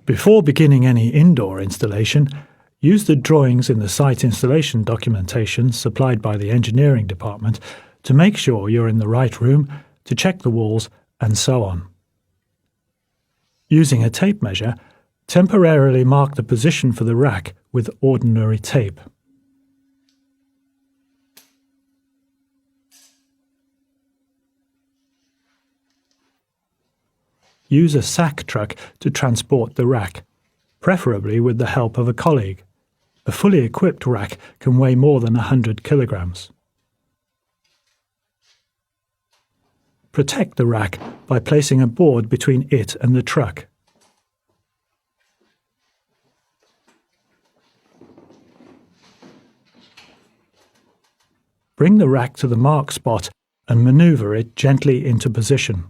Before beginning any indoor installation, use the drawings in the site installation documentation supplied by the engineering department to make sure you're in the right room, to check the walls, and so on. Using a tape measure, temporarily mark the position for the rack with ordinary tape. Use a sack truck to transport the rack, preferably with the help of a colleague. A fully equipped rack can weigh more than 100 kilograms. Protect the rack by placing a board between it and the truck. Bring the rack to the mark spot and maneuver it gently into position.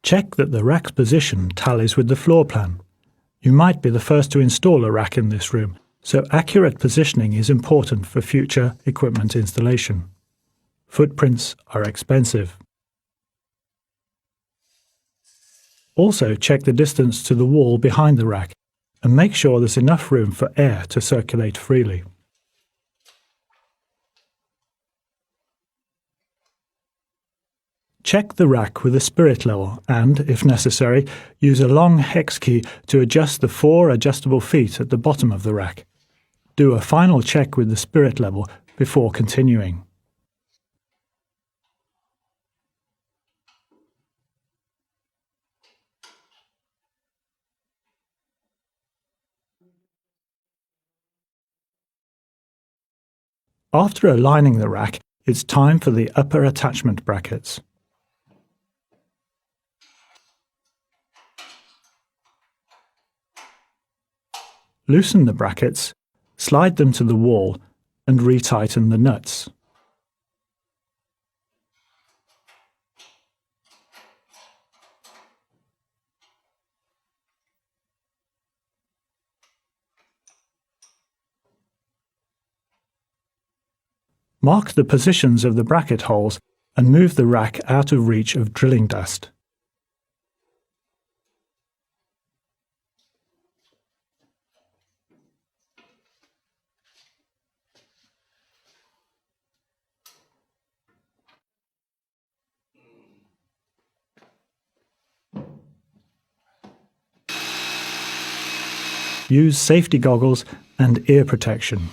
Check that the rack's position tallies with the floor plan. You might be the first to install a rack in this room, so accurate positioning is important for future equipment installation. Footprints are expensive. Also check the distance to the wall behind the rack and make sure there's enough room for air to circulate freely. Check the rack with a spirit level and, if necessary, use a long hex key to adjust the 4 adjustable feet at the bottom of the rack. Do a final check with the spirit level before continuing. After aligning the rack, it's time for the upper attachment brackets. Loosen the brackets, slide them to the wall, and retighten the nuts. Mark the positions of the bracket holes and move the rack out of reach of drilling dust. Use safety goggles and ear protection.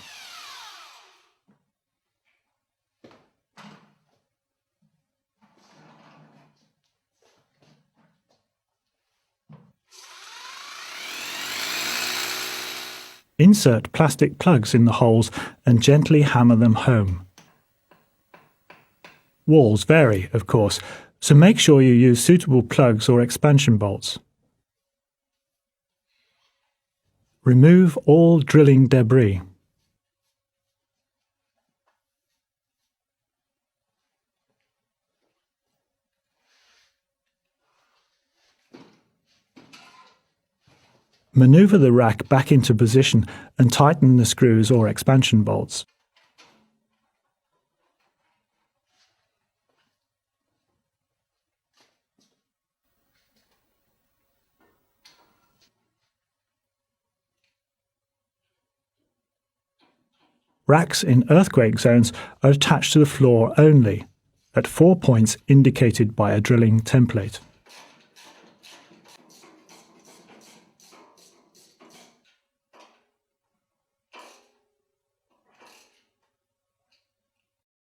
Insert plastic plugs in the holes and gently hammer them home. Walls vary, of course, so make sure you use suitable plugs or expansion bolts. Remove all drilling debris. Maneuver the rack back into position and tighten the screws or expansion bolts. Racks in earthquake zones are attached to the floor only, at 4 points indicated by a drilling template.